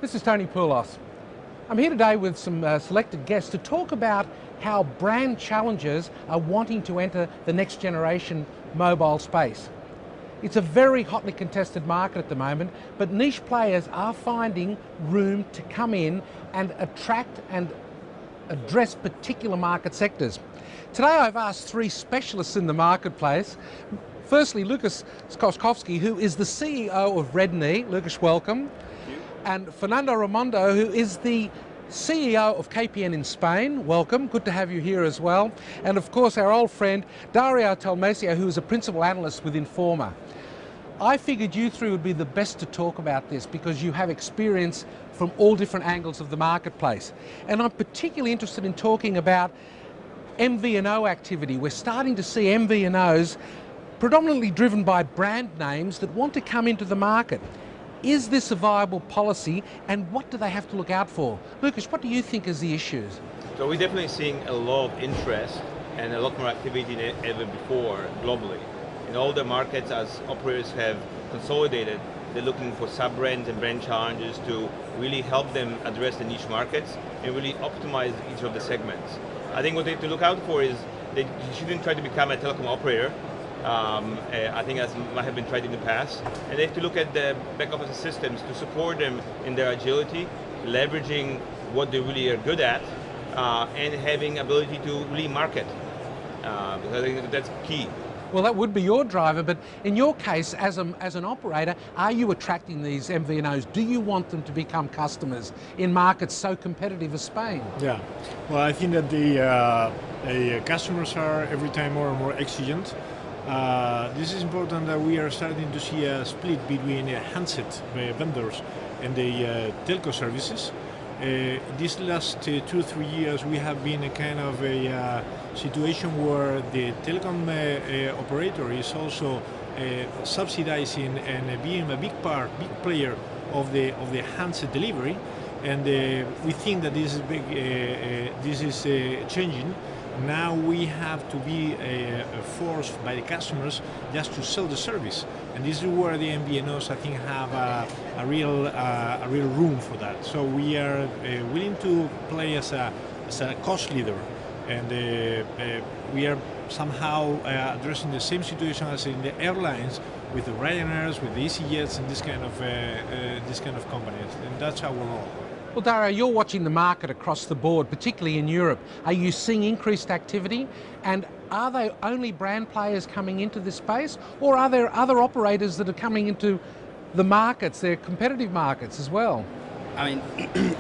This is Tony Poulos. I'm here today with some selected guests to talk about how brand challengers are wanting to enter the next generation mobile space. It's a very hotly contested market at the moment, but niche players are finding room to come in and attract and address particular market sectors. Today I've asked three specialists in the marketplace. Firstly, Lucas Skoskowski, who is the CEO of Redknee. Lucas, welcome. And Fernando Raimondo, who is the CEO of KPN in Spain. Welcome, good to have you here as well. And of course our old friend Dario Talmesio, who is a principal analyst with Informa. I figured you three would be the best to talk about this because you have experience from all different angles of the marketplace. And I'm particularly interested in talking about MVNO activity. We're starting to see MVNOs predominantly driven by brand names that want to come into the market. Is this a viable policy, and what do they have to look out for? Lucas, what do you think is the issues? So we're definitely seeing a lot of interest and a lot more activity than ever before globally. In all the markets, as operators have consolidated, they're looking for sub-brands and brand challenges to really help them address the niche markets and really optimize each of the segments. I think what they have to look out for is they shouldn't try to become a telecom operator. I think as might have been tried in the past, and they have to look at the back office systems to support them in their agility, leveraging what they really are good at, and having ability to really market. Because I think that's key. Well, that would be your driver, but in your case, as an operator, are you attracting these MVNOs? Do you want them to become customers in markets so competitive as Spain? Yeah, well, I think that the customers are every time more and more exigent. This is important that we are starting to see a split between handset vendors and the telco services. These last 2-3 years we have been a kind of a situation where the telecom operator is also subsidizing and being a big player of the handset delivery, and we think that this is changing. Now we have to be forced by the customers just to sell the service, and this is where the MVNOs I think have a real room for that. So we are willing to play as a cost leader, and we are somehow addressing the same situation as in the airlines with the Ryanairs, with the EasyJets, and this kind of companies, and that's our role. Well, Dario, you're watching the market across the board, particularly in Europe. Are you seeing increased activity? And are they only brand players coming into this space, or are there other operators that are coming into the markets, their competitive markets as well? I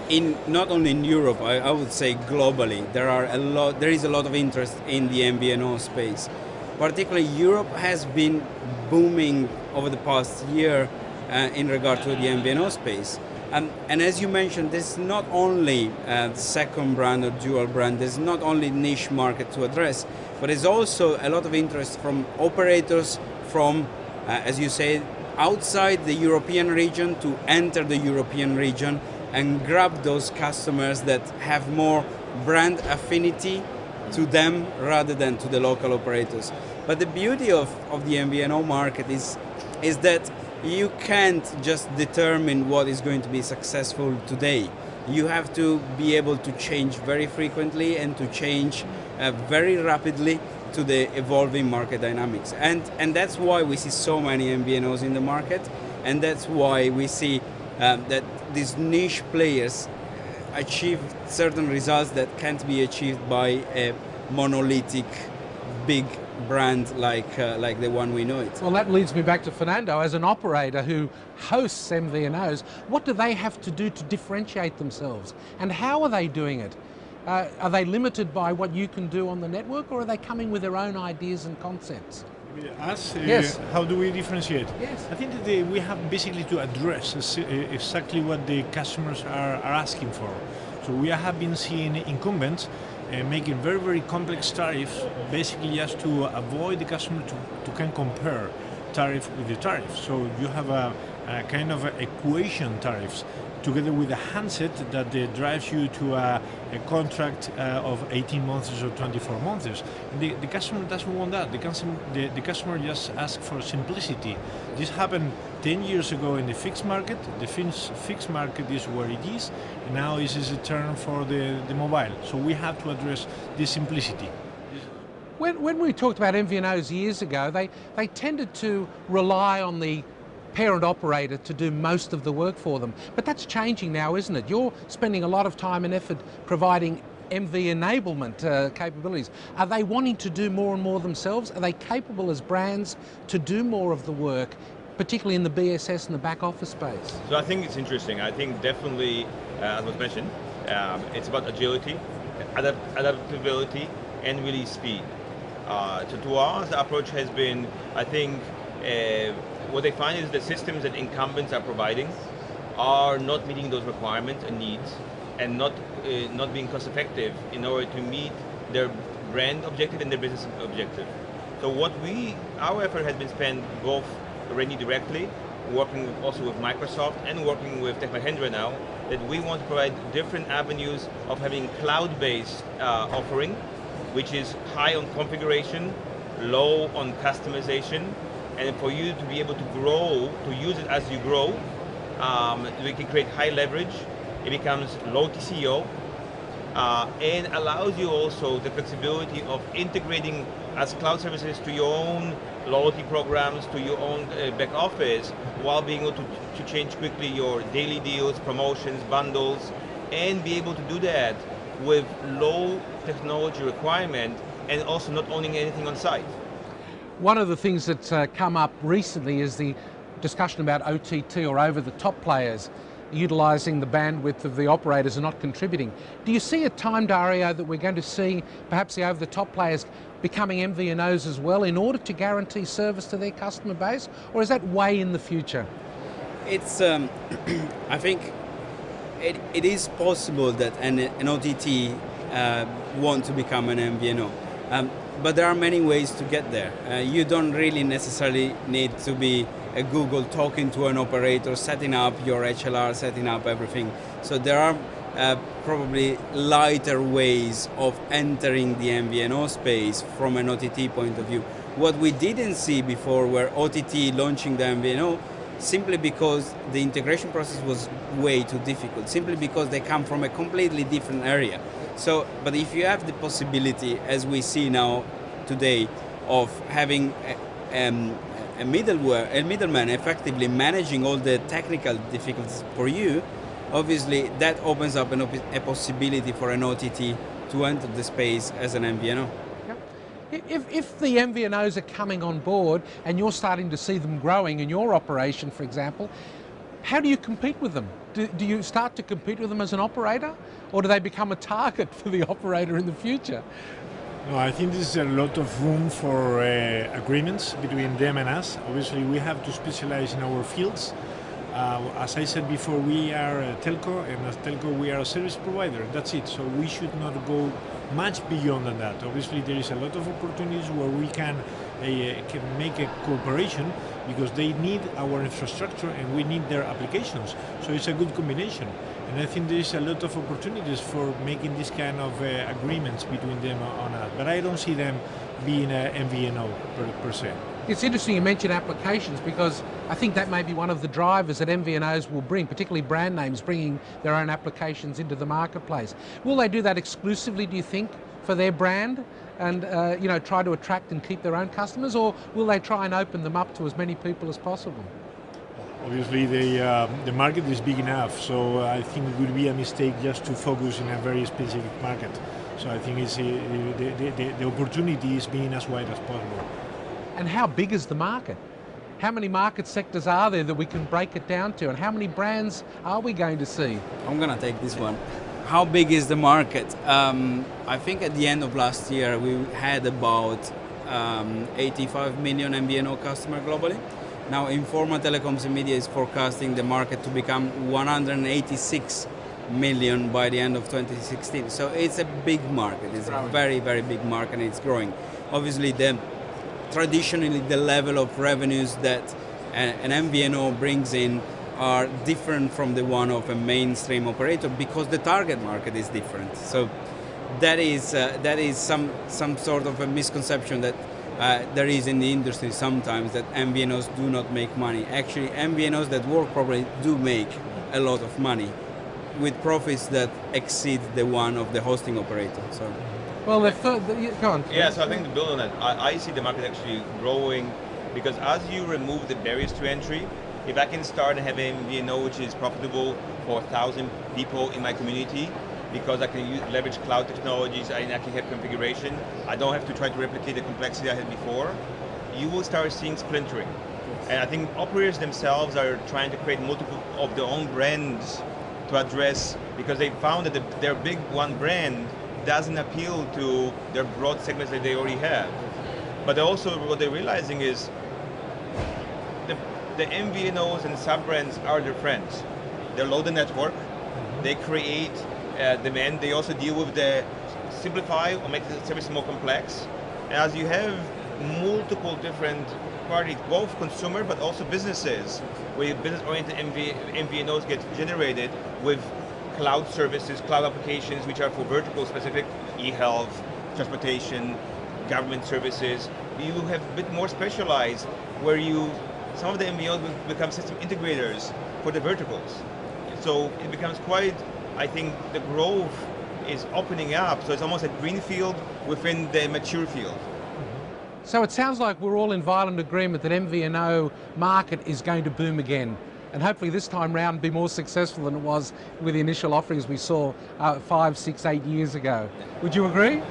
mean, not only in Europe, I would say globally, there is a lot of interest in the MVNO space. Particularly Europe has been booming over the past year in regard to the MVNO space. And as you mentioned, this is not only second brand or dual brand, there's not only niche market to address, but there's also a lot of interest from operators from, as you say, outside the European region to enter the European region and grab those customers that have more brand affinity to them rather than to the local operators. But the beauty of the MVNO market is that you can't just determine what is going to be successful today. You have to be able to change very frequently and to change very rapidly to the evolving market dynamics. And that's why we see so many MVNOs in the market, and that's why we see that these niche players achieve certain results that can't be achieved by a monolithic big brand like the one we know it. Well, that leads me back to Fernando. As an operator who hosts MVNOs, what do they have to do to differentiate themselves, and how are they doing it? Are they limited by what you can do on the network, or are they coming with their own ideas and concepts? Us, yes. How do we differentiate? Yes. I think that we have basically to address exactly what the customers are asking for. So we have been seeing incumbents making very, very complex tariffs, basically just to avoid the customer to can compare tariff with the tariff. So you have a kind of equation tariffs, together with a handset that drives you to a contract of 18 months or 24 months. The customer doesn't want that. The customer just asks for simplicity. This happened 10 years ago in the fixed market. The fixed market is where it is, and now this is a turn for the mobile. So we have to address this simplicity. When we talked about MVNOs years ago, they tended to rely on the parent operator to do most of the work for them. But that's changing now, isn't it? You're spending a lot of time and effort providing MV enablement capabilities. Are they wanting to do more and more themselves? Are they capable as brands to do more of the work, particularly in the BSS and the back office space? So I think it's interesting. I think definitely, as was mentioned, it's about agility, adaptability, and really speed. So to us, the approach has been, I think, what they find is the systems that incumbents are providing are not meeting those requirements and needs, and not being cost effective in order to meet their brand objective and their business objective. So our effort has been spent both Redknee directly, working also with Microsoft and working with Tech Mahindra now, that we want to provide different avenues of having cloud-based offering, which is high on configuration, low on customization, and for you to be able to grow, to use it as you grow, we can create high leverage. It becomes low TCO, and allows you also the flexibility of integrating as cloud services to your own loyalty programs, to your own back office, while being able to change quickly your daily deals, promotions, bundles, and be able to do that with low technology requirement and also not owning anything on site. One of the things that's come up recently is the discussion about OTT, or over-the-top players, utilising the bandwidth of the operators and not contributing. Do you see a time, Dario, that we're going to see perhaps the over-the-top players becoming MVNOs as well in order to guarantee service to their customer base, or is that way in the future? It's, I think it is possible that an OTT want to become an MVNO. But there are many ways to get there. You don't really necessarily need to be a Google talking to an operator, setting up your HLR, setting up everything. So there are probably lighter ways of entering the MVNO space from an OTT point of view. What we didn't see before were OTT launching the MVNO, simply because the integration process was way too difficult, simply because they come from a completely different area. So, but if you have the possibility, as we see now today, of having a middleman effectively managing all the technical difficulties for you, obviously that opens up a possibility for an OTT to enter the space as an MVNO. If the MVNOs are coming on board and you're starting to see them growing in your operation, for example, how do you compete with them? Do you start to compete with them as an operator, or do they become a target for the operator in the future? No, I think there's a lot of room for agreements between them and us. Obviously, we have to specialize in our fields. As I said before, we are a telco, and as telco, we are a service provider. That's it. So we should not go much beyond than that. Obviously, there is a lot of opportunities where we can make a cooperation, because they need our infrastructure and we need their applications. So it's a good combination. And I think there is a lot of opportunities for making this kind of agreements between them on us. But I don't see them being a MVNO per se. It's interesting you mention applications, because I think that may be one of the drivers that MVNOs will bring, particularly brand names bringing their own applications into the marketplace. Will they do that exclusively, do you think, for their brand and try to attract and keep their own customers, or will they try and open them up to as many people as possible? Obviously, the market is big enough, so I think it would be a mistake just to focus in a very specific market. So I think it's the opportunity is being as wide as possible. And how big is the market? How many market sectors are there that we can break it down to, and how many brands are we going to see? I'm going to take this one. How big is the market? I think at the end of last year we had about 85 million MVNO customers globally. Now Informa Telecoms and Media is forecasting the market to become 186 million by the end of 2016. So it's a big market. It's a very, very big market, and it's growing. Obviously, traditionally the level of revenues that an MVNO brings in are different from the one of a mainstream operator because the target market is different. So that is some sort of a misconception that there is in the industry sometimes, that MVNOs do not make money. Actually, MVNOs that work properly do make a lot of money, with profits that exceed the one of the hosting operator. So, well, go on. Yeah, so I think to build on that, I see the market actually growing, because as you remove the barriers to entry, if I can start and have an MVNO which is profitable for 1,000 people in my community, because I can leverage cloud technologies and I can have configuration, I don't have to try to replicate the complexity I had before, you will start seeing splintering. And I think operators themselves are trying to create multiple of their own brands to address, because they found that their big one brand doesn't appeal to their broad segments that they already have. But also what they're realizing is the MVNOs and sub-brands are their friends. They load the network, they create demand, they also deal with the simplify or make the service more complex. And as you have multiple different parties, both consumer but also businesses, where business-oriented MVNOs get generated with cloud services, cloud applications, which are for vertical specific, e-health, transportation, government services. You have a bit more specialized, where some of the MVNOs will become system integrators for the verticals. So it becomes quite, I think the growth is opening up, so it's almost a greenfield within the mature field. So it sounds like we're all in violent agreement that MVNO market is going to boom again, and hopefully this time round be more successful than it was with the initial offerings we saw 5, 6, 8 years ago. Would you agree?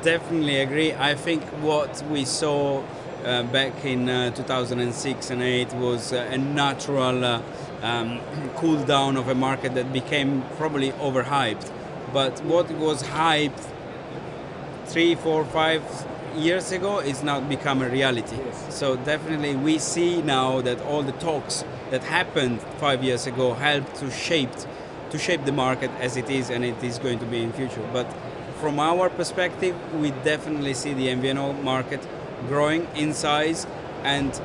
Definitely agree. I think what we saw back in 2006 and 8 was a natural cool down of a market that became probably overhyped. But what was hyped 3, 4, 5 years ago is now become a reality. Yes. So definitely we see now that all the talks that happened 5 years ago helped to shape the market as it is, and it is going to be in future. But from our perspective, we definitely see the MVNO market growing in size and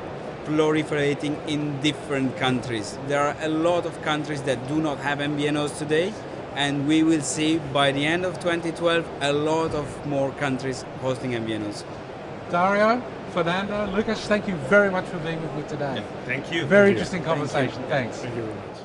proliferating in different countries. There are a lot of countries that do not have MVNOs today, and we will see by the end of 2012 a lot of more countries hosting MVNOs. Dario, Fernando, Lucas, thank you very much for being with me today. Yeah, thank you. Very Thank you. interesting conversation. Thanks. Thank you very much.